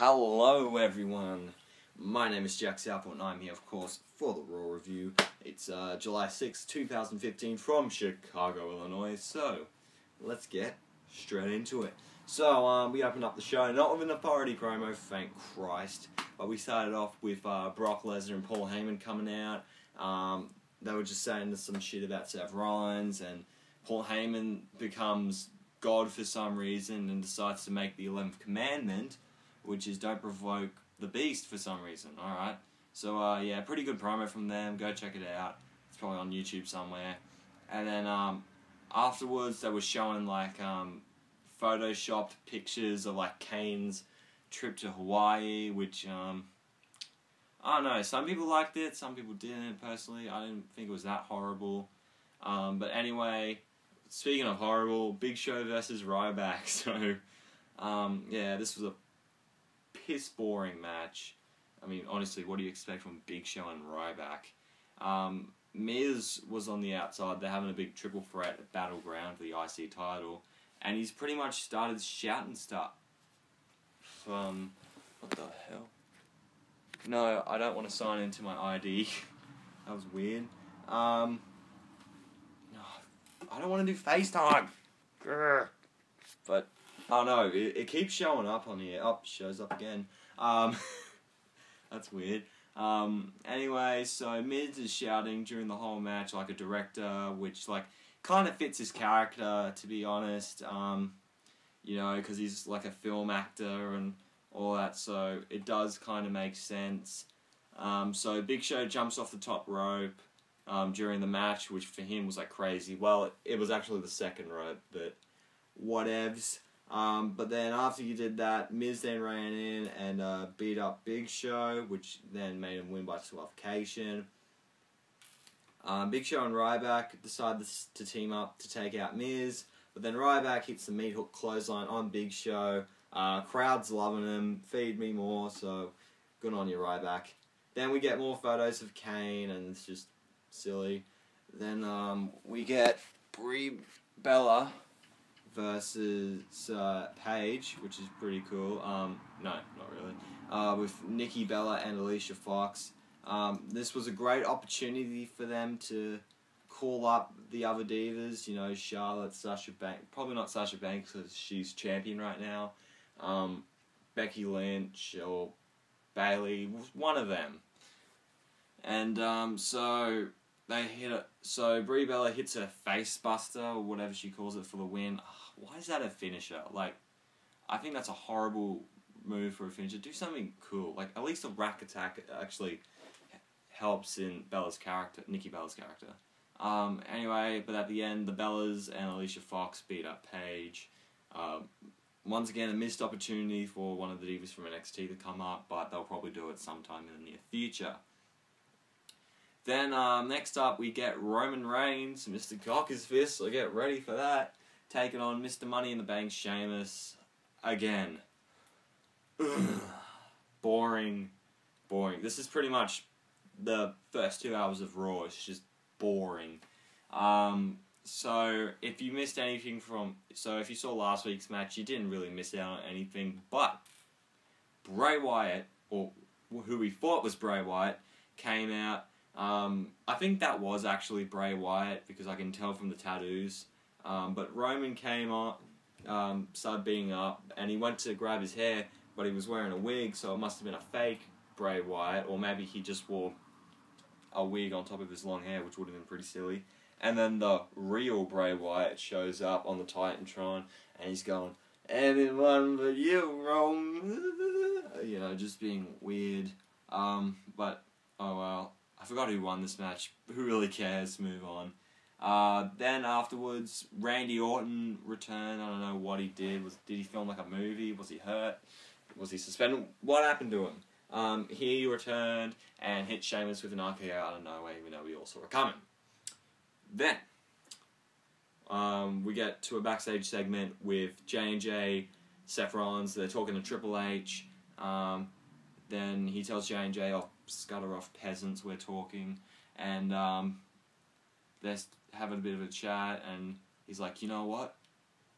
Hello everyone, my name is Jack Southwood and I'm here of course for the Raw review. It's July 6th, 2015 from Chicago, Illinois, so let's get straight into it. So we opened up the show, not with an authority promo, thank Christ, but we started off with Brock Lesnar and Paul Heyman coming out. They were just saying some shit about Seth Rollins, and Paul Heyman becomes God for some reason and decides to make the 11th commandment, which is don't provoke the beast for some reason. Alright, so yeah, pretty good promo from them, go check it out, it's probably on YouTube somewhere. And then afterwards they were showing like photoshopped pictures of like Kane's trip to Hawaii, which I don't know, some people liked it, some people didn't. Personally, I didn't think it was that horrible. But anyway, speaking of horrible, Big Show versus Ryback. So, yeah, this was a piss boring match. I mean, honestly, what do you expect from Big Show and Ryback? Miz was on the outside. They're having a big triple threat battleground for the IC title, and he's pretty much started shouting stuff. What the hell? No, I don't want to sign into my ID. That was weird. No, I don't want to do FaceTime. Grr. But, oh no, it keeps showing up on here. Oh, shows up again. That's weird. Anyway, so Miz is shouting during the whole match like a director, which like kind of fits his character, to be honest. You know, because he's like a film actor and all that, so it does kind of make sense. So Big Show jumps off the top rope during the match, which for him was like crazy. Well, it was actually the second rope, but whatevs. But then after you did that, Miz then ran in and beat up Big Show, which then made him win by disqualification. Big Show and Ryback decided to team up to take out Miz, but then Ryback hits the meat hook clothesline on Big Show. Crowd's loving him, feed me more, so good on you, Ryback. Then we get more photos of Kane, and it's just silly. Then we get Brie Bella versus Paige, which is pretty cool. No, not really. With Nikki Bella and Alicia Fox. This was a great opportunity for them to call up the other divas, you know, Charlotte, Sasha Banks. Probably not Sasha Banks because she's champion right now. Becky Lynch or Bayley, one of them. And so they hit it. So Brie Bella hits her face buster or whatever she calls it for the win. Why is that a finisher? Like, I think that's a horrible move for a finisher. Do something cool. Like, at least a rack attack actually helps in Bella's character, Nikki Bella's character. Anyway, but at the end, the Bellas and Alicia Fox beat up Paige. Once again, a missed opportunity for one of the divas from NXT to come up, but they'll probably do it sometime in the near future. Then, next up, we get Roman Reigns, Mr. Cock his fist, so get ready for that, taking on Mr. Money in the Bank, Sheamus, again. Ugh. Boring. This is pretty much the first 2 hours of Raw. It's just boring. So, if you missed anything if you saw last week's match, you didn't really miss out on anything, but Bray Wyatt, or who we thought was Bray Wyatt, came out. I think that was actually Bray Wyatt, because I can tell from the tattoos. But Roman came on, started beating up, and he went to grab his hair, but he was wearing a wig, so it must have been a fake Bray Wyatt, or maybe he just wore a wig on top of his long hair, which would have been pretty silly. And then the real Bray Wyatt shows up on the Titantron, and he's going, "Anyone but you, Roman." You know, just being weird. But, oh well. I forgot who won this match. Who really cares? Move on. Then afterwards, Randy Orton returned. I don't know what he did. Did he film like a movie? Was he hurt? Was he suspended? What happened to him? He returned and hit Sheamus with an RKO out of nowhere, even though we all saw it coming. Then, we get to a backstage segment with J&J, Seth Rollins. They're talking to Triple H. Then he tells J&J, "Oh, scutter off peasants, we're talking." And they're having a bit of a chat, and he's like, "You know what?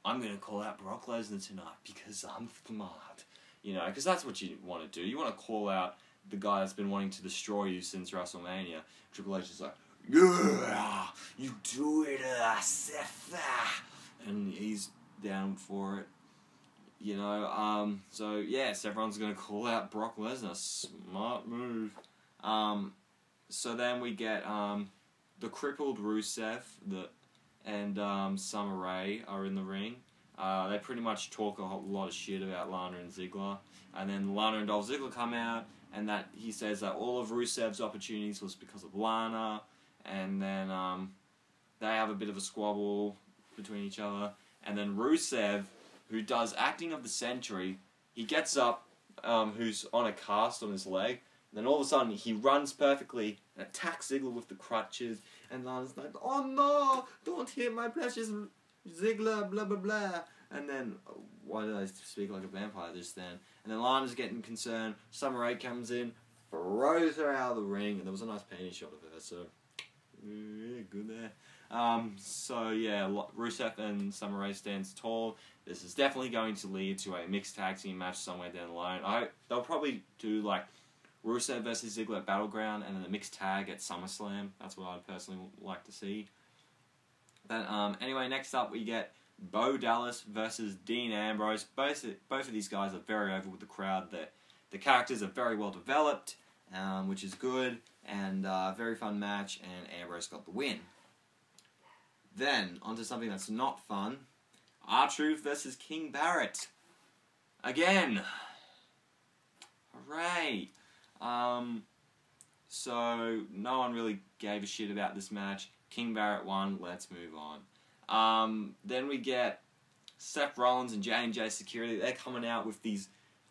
I'm going to call out Brock Lesnar tonight because I'm smart." You know, because that's what you want to do. You want to call out the guy that's been wanting to destroy you since WrestleMania. Triple H is like, yeah, you do it, Seth. And he's down for it. You know, so yeah, Seth Rollins is going to call out Brock Lesnar. Smart move. So then we get the crippled Rusev and Summer Rae are in the ring. They pretty much talk a lot of shit about Lana and Ziggler. And then Lana and Dolph Ziggler come out, and that he says that all of Rusev's opportunities was because of Lana. And then they have a bit of a squabble between each other. And then Rusev, who does acting of the century, he gets up, who's on a cast on his leg. Then all of a sudden, he runs perfectly and attacks Ziggler with the crutches. And Lana's like, oh no, don't hit my precious Ziggler, blah, blah, blah. And then, why did I speak like a vampire just then? And then Lana's getting concerned. Summer Rae comes in, throws her out of the ring. And there was a nice painting shot of her, so yeah, good there. So yeah, Rusev and Summer Rae stands tall. This is definitely going to lead to a mixed tag team match somewhere down the line. They'll probably do like Rusev versus Ziggler at Battleground, and then a mixed tag at SummerSlam. That's what I'd personally like to see. But anyway, next up we get Bo Dallas versus Dean Ambrose. Both of these guys are very over with the crowd. The characters are very well developed, which is good, and very fun match, and Ambrose got the win. Then, onto something that's not fun. R-Truth versus King Barrett. Again. Hooray. So, no one really gave a shit about this match. King Barrett won. Let's move on. Then we get Seth Rollins and J&J Security. They're coming out with these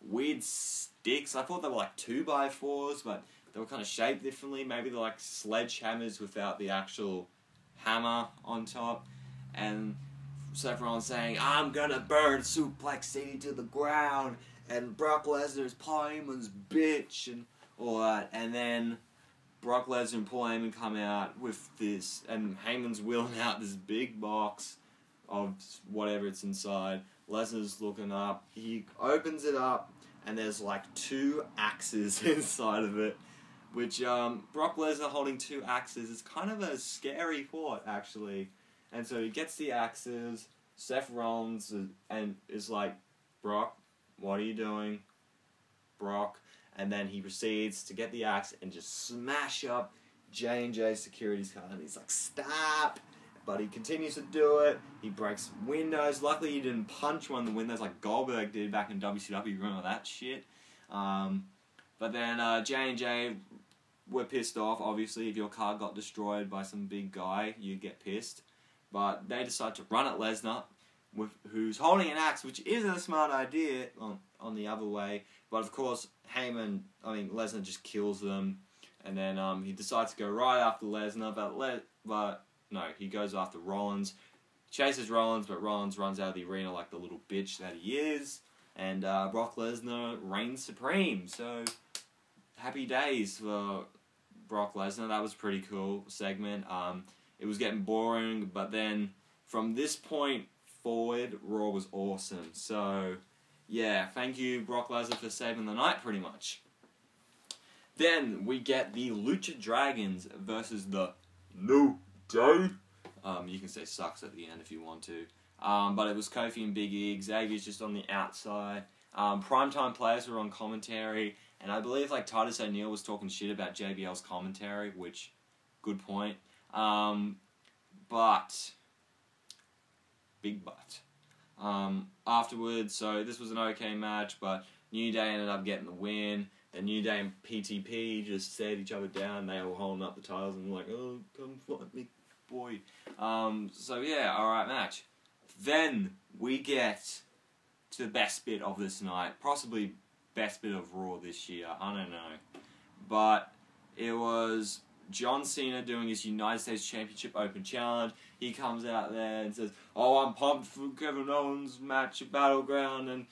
weird sticks. I thought they were like 2x4s, but they were kind of shaped differently. Maybe they're like sledgehammers without the actual hammer on top. And Seth Rollins saying, I'm gonna burn Suplex City to the ground, and Brock Lesnar's Paul Heyman's bitch, and all that. And then Brock Lesnar and Paul Heyman come out with this, and Heyman's wheeling out this big box of whatever it's inside. Lesnar's looking up. He opens it up, and there's like 2 axes inside of it, which Brock Lesnar holding 2 axes is kind of a scary thought, actually. And so he gets the axes. Seth Rollins is like, Brock, what are you doing? Brock. And then he proceeds to get the axe and just smash up J&J Security's car. And he's like, stop! But he continues to do it. He breaks windows. Luckily he didn't punch one of the windows like Goldberg did back in WCW. Remember that shit? But then J&J were pissed off. Obviously, if your car got destroyed by some big guy, you'd get pissed. But they decide to run at Lesnar, who's holding an axe, which isn't a smart idea on the other way. But of course, Lesnar just kills them. And then he decides to go right after Lesnar, but no, he goes after Rollins. Chases Rollins, but Rollins runs out of the arena like the little bitch that he is. And Brock Lesnar reigns supreme. So, happy days for Brock Lesnar. That was a pretty cool segment. It was getting boring, but then from this point forward, Raw was awesome. So, yeah, thank you, Brock Lesnar, for saving the night, pretty much. Then we get the Lucha Dragons versus the New Day. You can say sucks at the end if you want to. But it was Kofi and Big E. Xavier's just on the outside. Primetime players were on commentary. And I believe like Titus O'Neil was talking shit about JBL's commentary, which, good point. But, big but. Afterwards, so this was an okay match, but New Day ended up getting the win. The New Day and PTP just stared each other down. They were holding up the titles and were like, oh, come fight me, boy. So yeah, alright match. Then we get to the best bit of this night. Possibly best bit of Raw this year. I don't know. But it was John Cena doing his United States Championship Open Challenge. He comes out there and says, oh, I'm pumped for Kevin Owens' match at Battleground. And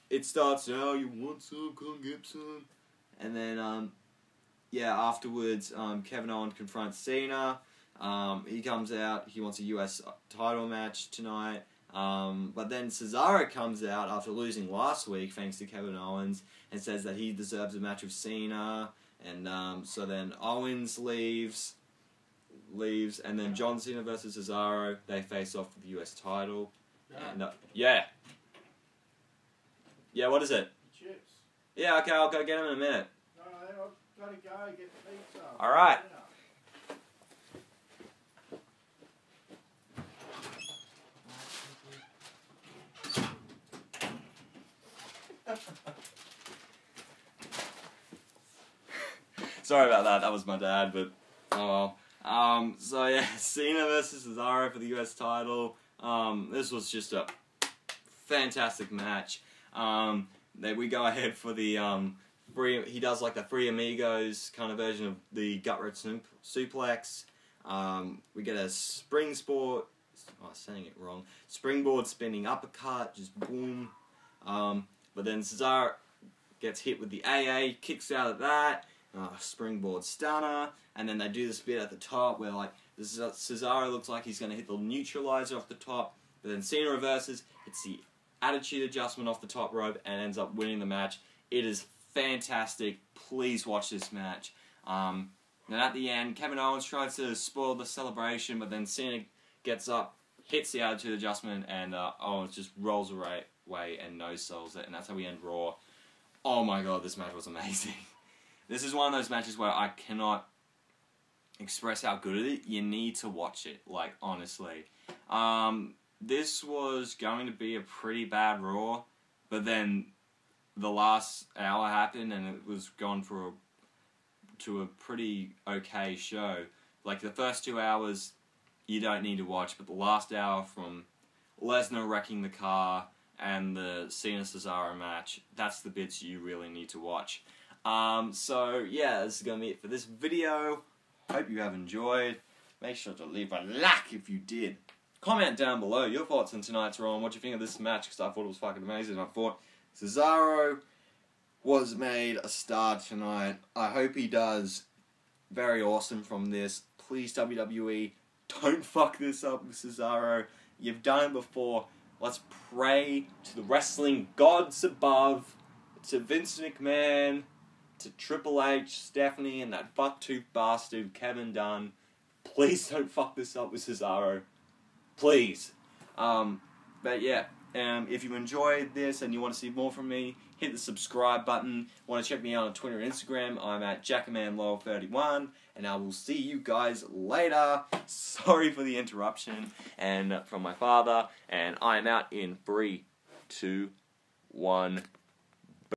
it starts, oh, you want some? Come get some. And then, afterwards, Kevin Owens confronts Cena. He comes out. He wants a US title match tonight. But then Cesaro comes out after losing last week thanks to Kevin Owens and says that he deserves a match with Cena. And so then Owens leaves, and then John Cena versus Cesaro. They face off for the US title. And, yeah, what is it? Chips. Yeah, okay, I'll go get him in a minute. No, I've got to go get the pizza. Alright. Sorry about that, that was my dad, but oh well. So yeah, Cena versus Cesaro for the US title. This was just a fantastic match. We go ahead for the he does like the Three Amigos kind of version of the gut wrench suplex. We get a springboard. Oh, I'm saying it wrong. Springboard spinning uppercut, just boom. But then Cesaro gets hit with the AA, kicks out of that. Springboard stunner, and then they do this bit at the top where like Cesaro looks like he's going to hit the neutralizer off the top, but then Cena reverses, hits the attitude adjustment off the top rope, and ends up winning the match. It is fantastic. Please watch this match. Then at the end, Kevin Owens tries to spoil the celebration, but then Cena gets up, hits the attitude adjustment, and Owens just rolls away and no-sells it, and that's how we end Raw. Oh my god, this match was amazing. This is one of those matches where I cannot express how good it is. You need to watch it, like, honestly. This was going to be a pretty bad Raw, but then the last hour happened and it was gone to a pretty okay show. Like, the first 2 hours, you don't need to watch, but the last hour from Lesnar wrecking the car and the Cena Cesaro match, that's the bits you really need to watch. So yeah, this is going to be it for this video. Hope you have enjoyed. Make sure to leave a like if you did. Comment down below your thoughts on tonight's Raw and what you think of this match, because I thought it was fucking amazing. I thought Cesaro was made a star tonight. I hope he does very awesome from this. Please, WWE, don't fuck this up with Cesaro. You've done it before. Let's pray to the wrestling gods above, to Vince McMahon, to Triple H, Stephanie, and that bucktooth bastard Kevin Dunn. Please don't fuck this up with Cesaro. Please. But yeah, if you enjoyed this and you want to see more from me, hit the subscribe button. Want to check me out on Twitter and Instagram, I'm at JackamanLowell31, and I will see you guys later. Sorry for the interruption and from my father, and I'm out in 3, 2, 1.